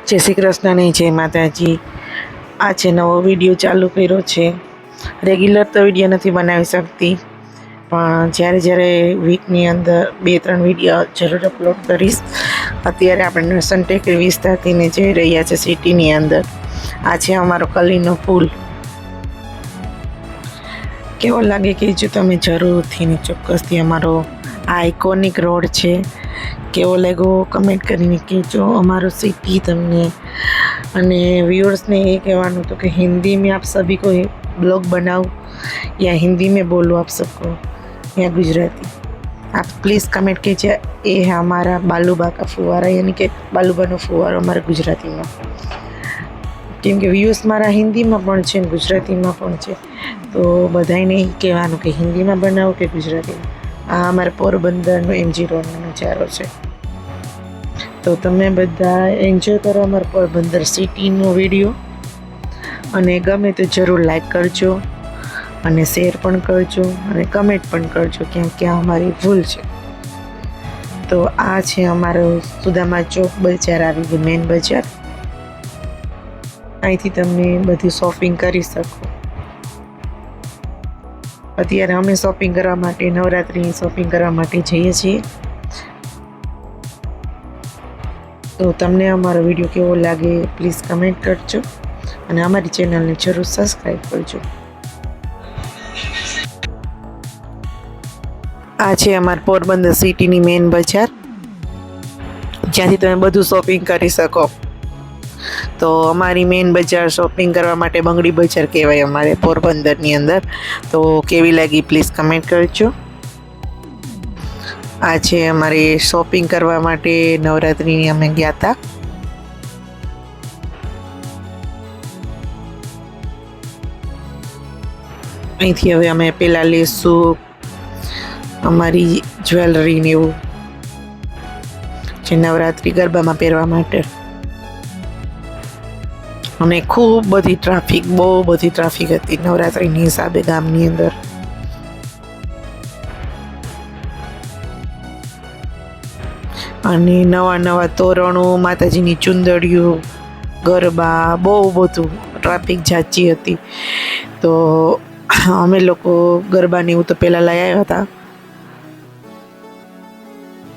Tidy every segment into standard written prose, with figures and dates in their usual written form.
જય શ્રી કૃષ્ણની જય માતાજી. આ છે નવો વિડીયો ચાલુ કર્યો છે. રેગ્યુલર તો વિડીયો નથી બનાવી શકતી, પણ જ્યારે જ્યારે વીકની અંદર 2-3 વિડીયો જરૂર અપલોડ કરીશ. અત્યારે આપણે સનટેકરી વિસ્તારથીને જઈ રહ્યા છે સિટીની અંદર. આ છે અમારો કલીનો પુલ. કેવો લાગે કે જો તમે જરૂરથી ને ચોક્કસથી અમારો આ આઇકોનિક રોડ છે કેવો લાગ્યો કમેન્ટ કરીને કહેજો. અમારો सिटी તમને અને व्यूअर्स ने ये कहવાનું तो कि हिंदी में आप सभी को ब्लॉग बनाओ या हिंदी में बोलो आप सबको या गुजराती. आप प्लीज़ कमेंट कीजिए. ये है हमारा बालूबा का फुवारा, यानी कि बालूबाનો ફુવારો અમારા ગુજરાતીમાં. કેમ કે વ્યૂઝ મારા હિન્દીમાં પણ છે ને ગુજરાતીમાં પણ છે, તો બધાને કહેવાનું કે હિન્દીમાં બનાવો કે ગુજરાતીમાં. આ અમારા પોરબંદરનો MG રોડનો નજારો છે. તો તમે બધા એન્જોય કરો અમારા પોરબંદર સિટીનો વિડીયો, અને ગમે તો જરૂર લાઈક કરજો અને શેર પણ કરજો અને કમેન્ટ પણ કરજો ક્યાં ક્યાં અમારી ભૂલ છે. તો આ છે અમારો સુદામા ચોક બજાર, આવી ગયું મેઇન બજાર. અહીંથી તમે બધી શોપિંગ કરી શકો. અત્યારે અમે શોપિંગ કરવા માટે, નવરાત્રિની શોપિંગ કરવા માટે જઈએ છીએ. તો તમને અમારો વિડીયો કેવો લાગે પ્લીઝ કમેન્ટ કરજો અને અમારી ચેનલને જરૂર સબસ્ક્રાઈબ કરજો. આ છે અમારા પોરબંદર સિટીની મેઇન બજાર, જ્યાંથી તમે બધું શોપિંગ કરી શકો. તો અમારી મેઇન બજાર શોપિંગ કરવા માટે બંગડી બજાર કહેવાય અમારે પોરબંદરની અંદર. તો કેવી લાગી પ્લીઝ કમેન્ટ કરજો. આ છે અમારે શોપિંગ કરવા માટે નવરાત્રિની અમે ગયા હતા. અહીંથી હવે અમે પહેલાં લઈશું અમારી જ્વેલરી ને એવું, જે નવરાત્રિ ગરબામાં પહેરવા માટે. અને ખૂબ બધી ટ્રાફિક, બહુ બધી ટ્રાફિક હતી નવરાત્રિની હિસાબે ગામની અંદર. અને નવા નવા તોરણો, માતાજીની ચુંદડીઓ, ગરબા, બહુ બધું ટ્રાફિક ઝાચી હતી. તો અમે લોકો ગરબાને એવું તો પહેલાં લઈ આવ્યા હતા,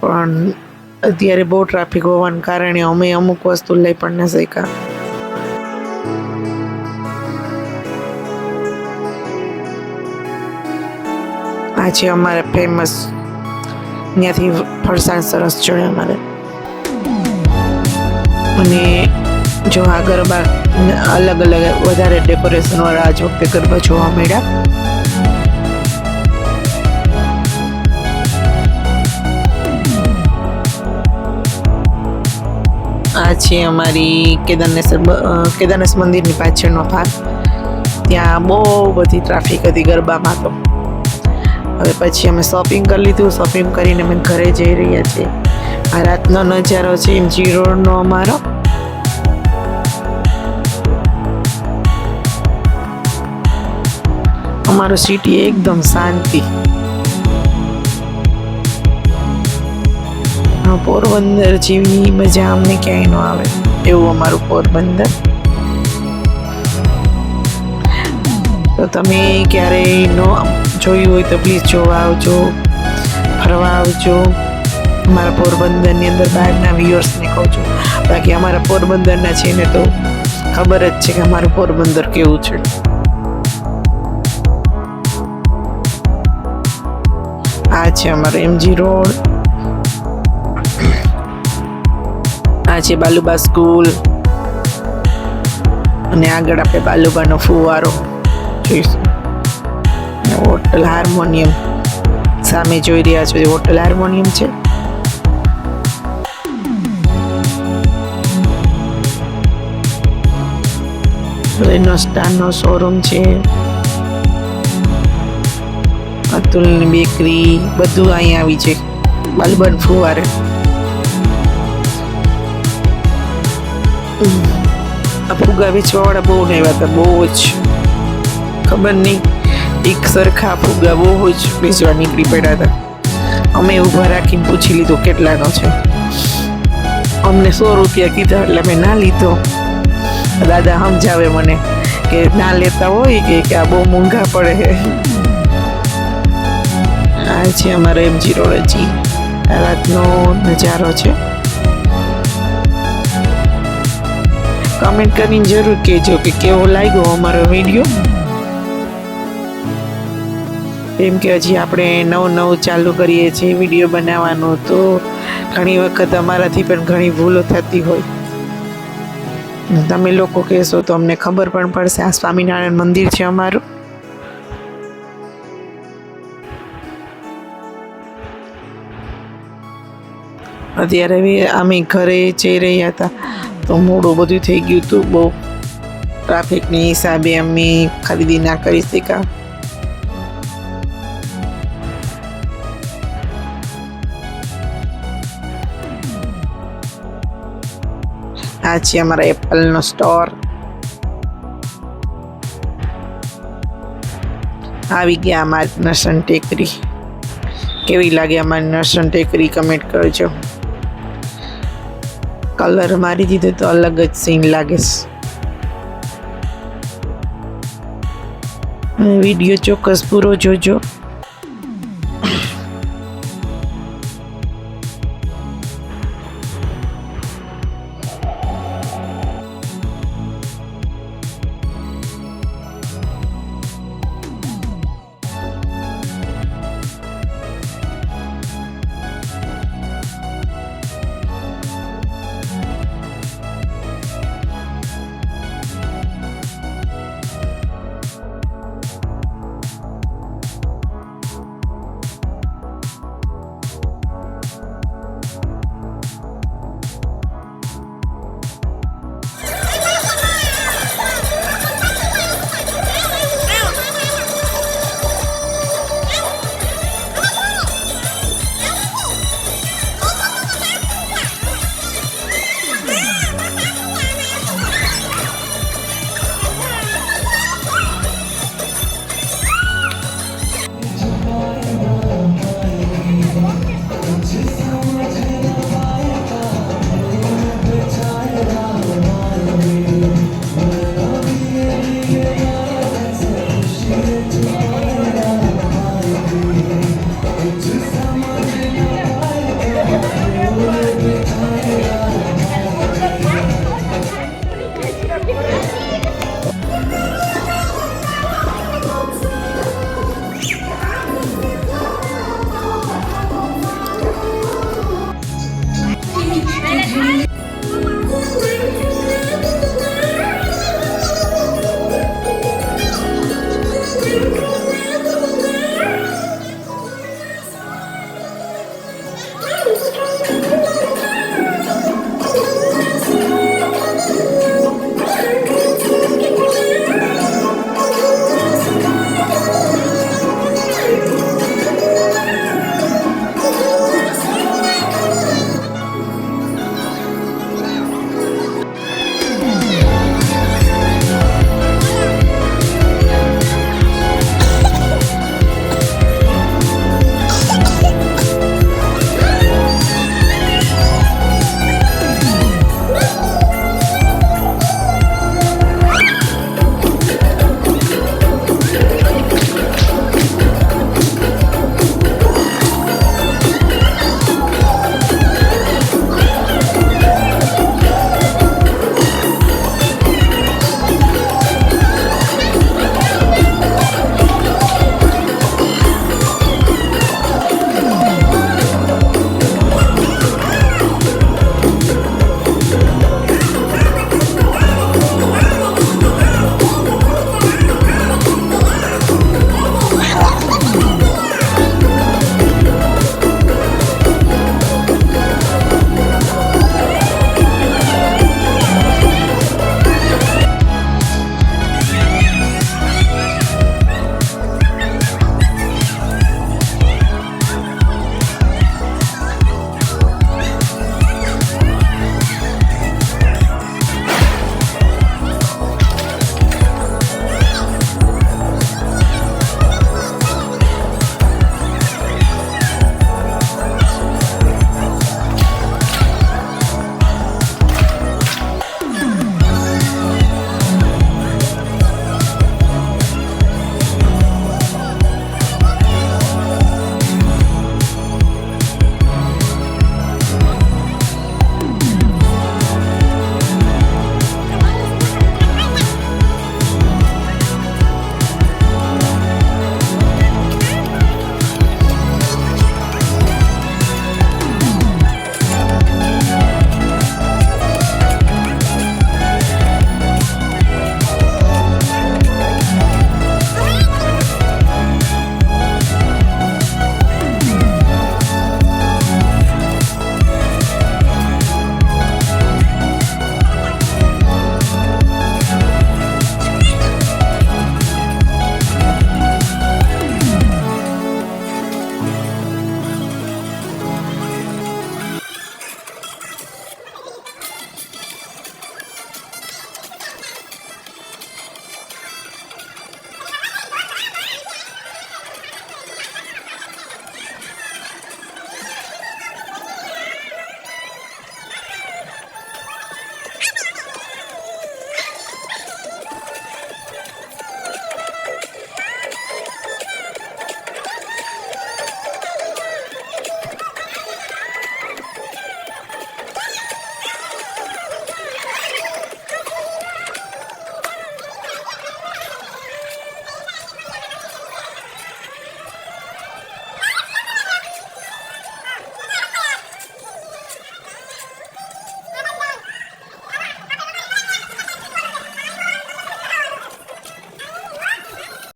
પણ અત્યારે બહુ ટ્રાફિક હોવાને કારણે અમે અમુક વસ્તુ લઈ પણ ન શક્યા. આ છે અમારા ફેમસ, ત્યાંથી ફરસાણ સરસ ચડે અમારે. અને જો આ ગરબા અલગ અલગ વધારે ડેકોરેશન વાળા આજ વખતે ગરબા જોવા મળ્યા. આ છે અમારી કેદારનાથ મંદિરની પાછળનો ભાગ. ત્યાં બહુ બધી ટ્રાફિક હતી ગરબામાં. તો હવે પછી અમે શોપિંગ કરી લીધું. શોપિંગ કરીને અમે ઘરે જઈ રહ્યા છીએ. આ રાતનો નજારો છે MG રોડનો અમારો. અમારો સિટી એકદમ શાંતિ. પોરબંદર જેવી મજા અમને ક્યાંય ન આવે એવું અમારું પોરબંદર. તો તમે ક્યારેય ન જોયું હોય તો પ્લીઝ જોવા આવજો, ફરવા આવજો. અમારા પોરબંદરની અંદર બહારના વ્યુઅર્સને કહું છું, બાકી અમારા પોરબંદરના છે ને તો ખબર જ છે કે અમારું પોરબંદર કેવું છે. આ છે અમારો MG રોડ. આ છે બાલુબા સ્કૂલ, અને આગળ આપણે બાલુબાનો ફુવારો જોઈશું. હોટલ હાર્મોનિયમ સામે જોઈ રહ્યા છો, હોટલ હાર્મોનિયમ છે. સ્ટારનો શોરૂમ છે. અતુલની બેકરી, બધું અહીંયા આવી છે બાલુબાન ફુવારે. આ ફુગા વેચવાવાળા બહુ ને આવ્યા હતા, બહુ જ ખબર નહીં, એક સરખા ફુગા બહુ જ વેચવા નીકળી પડ્યા હતા. અમે ઊભા રાખીને પૂછી લીધું કેટલાનો છે. અમને 100 રૂપિયા કીધા એટલે મેં ના લીધો. દાદા સમજાવે મને કે ના લેતા હોય કે આ બહુ મોંઘા પડે છે. આ છે અમારો MG રોડ. હજી રાતનો નજારો છે. કમેન્ટ કરીને જરૂર કહેજો કે કેવો લાગ્યો અમારો વિડીયો. એમ કે હજી આપણે નવું ચાલુ કરીએ છીએ વિડીયો બનાવવાનું, તો ઘણી વખત અમારાથી પણ ઘણી ભૂલો થતી હોય. તમે લોકો કહેશો તો અમને ખબર પણ પડશે. આ સ્વામિનારાયણ મંદિર છે અમારું. અત્યારે અમે ઘરે જઈ રહ્યા હતા તો મોડું બધું થઈ ગયું હતું. બહુ ટ્રાફિકની હિસાબે અમે ખરીદી ના કરી શક્યા. આ છે અમારા એપલનો સ્ટોર. આવી ગયા અમારી નરસણ ટેકરી. કેવી લાગે અમારી નરસણ ટેકરી કમેન્ટ કરજો. કલર મારી દીધો તો અલગ જ સીન લાગે છે. વિડીયો ચોક્કસ પૂરો જોજો.